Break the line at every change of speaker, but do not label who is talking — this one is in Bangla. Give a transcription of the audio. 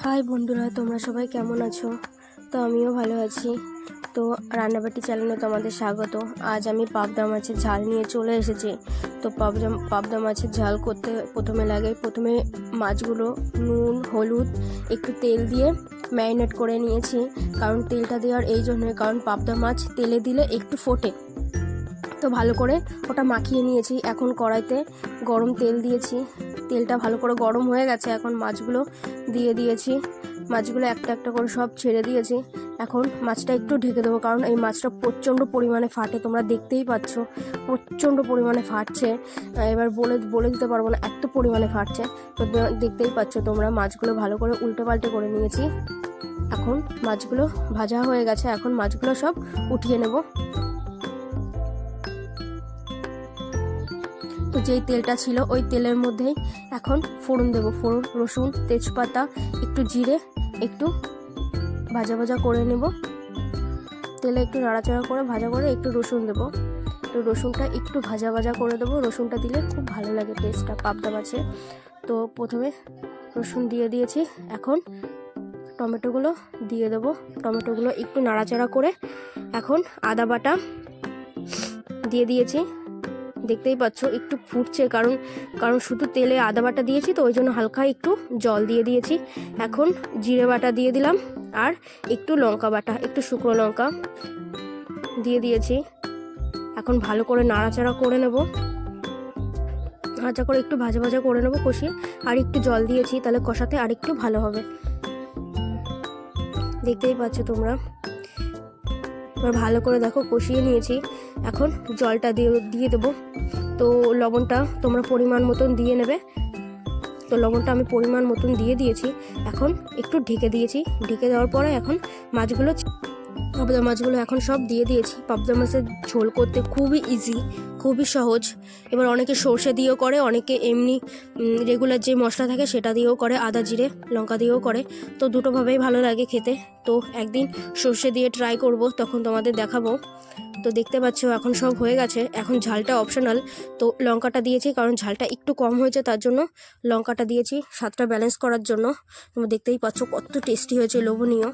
হাই বন্ধুরা, তোমরা সবাই কেমন আছো? তো আমিও ভালো আছি। তো রান্নাবাটি চ্যানেলে তোমাদের স্বাগত। আজ আমি পাবদা মাছের ঝাল নিয়ে চলে এসেছি। তো পাবদা মাছের ঝাল করতে প্রথমে মাছগুলো নুন, হলুদ, একটু তেল দিয়ে ম্যারিনেট করে নিয়েছি। কারণ তেলটা দেওয়ার এই জন্যই, কারণ পাবদা মাছ তেলে দিলে একটু ফোটে। তো ভালো করে ওটা মাখিয়ে নিয়েছি। এখন কড়াইতে গরম তেল দিয়েছি। তেলটা ভালো করে গরম হয়ে গেছে। এখন মাছগুলো দিয়ে দিয়েছি। মাছগুলো একটা একটা করে সব ছেড়ে দিয়েছি। এখন মাছটা একটু ঢেকে দেবো, কারণ এই মাছটা প্রচণ্ড পরিমাণে ফাটে। তোমরা দেখতেই পাচ্ছ প্রচণ্ড পরিমাণে ফাটছে। এবার বলে দিতে পারবো না, এত পরিমাণে ফাটছে। তো দেখতেই পাচ্ছ তোমরা। মাছগুলো ভালো করে উল্টে পাল্টে করে নিয়েছি। এখন মাছগুলো ভাজা হয়ে গেছে। এখন মাছগুলো সব উঠিয়ে নেব। তো যেই তেলটা ছিল ওই তেলের মধ্যেই এখন ফোড়ন দেবো। ফোড়ন, রসুন, তেজপাতা, একটু জিরে, একটু ভাজা ভাজা করে নেব। তেলে একটু নাড়াচাড়া করে ভাজা করে একটু রসুন দেবো। তো রসুনটা একটু ভাজা ভাজা করে দেবো। রসুনটা দিলে খুব ভালো লাগে টেস্টটা পাবদা মাছে। তো প্রথমে রসুন দিয়ে দিয়েছি। এখন টমেটোগুলো দিয়ে দেবো। টমেটোগুলো একটু নাড়াচাড়া করে এখন আদা বাটা দিয়ে দিয়েছি। দেখতেই পাচ্ছ একটু ফুটছে, কারণ শুধু তেলে আদা বাটা দিয়েছি, তো ওই জন্য হালকা একটু জল দিয়ে দিয়েছি। এখন জিরে বাটা দিয়ে দিলাম, আর একটু লঙ্কা বাটা, একটু শুকনো লঙ্কা দিয়ে দিয়েছি। এখন ভালো করে নাড়াচাড়া করে নেব। নাড়াচাড়া করে একটু ভাজা ভাজা করে নেব কষিয়ে। আর একটু জল দিয়েছি, তাহলে কষাতে আর একটু ভালো হবে। দেখতেই পাচ্ছ তোমরা। এবার ভালো করে দেখো কষিয়ে নিয়েছি। এখন জলটা দিয়ে দেবো। তো লবণটা তোমরা পরিমাণ মতন দিয়ে নেবে। তো লবণটা আমি পরিমাণ মতন দিয়ে দিয়েছি। এখন একটু ঢেকে দিয়েছি। ঢেকে দেওয়ার পরে এখন পাবদা মাছগুলো এখন সব দিয়ে দিয়েছি। পাবদা মাছের ঝোল করতে খুবই ইজি, খুবই সহজ। এবার অনেকে সর্ষে দিয়েও করে, অনেকে এমনি রেগুলার যে মশলা থাকে সেটা দিয়েও করে, আদা জিরে লঙ্কা দিয়েও করে। তো দুটোভাবেই ভালো লাগে খেতে। তো একদিন সর্ষে দিয়ে ট্রাই করব, তখন তোমাদের দেখাবো। তো দেখতে পাচ্ছ এখন সব হয়ে গেছে। এখন ঝালটা অপশনাল। তো লঙ্কাটা দিয়েছি, কারণ ঝালটা একটু কম হয়েছে, তার জন্য লঙ্কাটা দিয়েছি স্বাদটা ব্যালেন্স করার জন্য। তোমরা দেখতেই পাচ্ছ কত টেস্টি হয়েছে, লোভনীয়।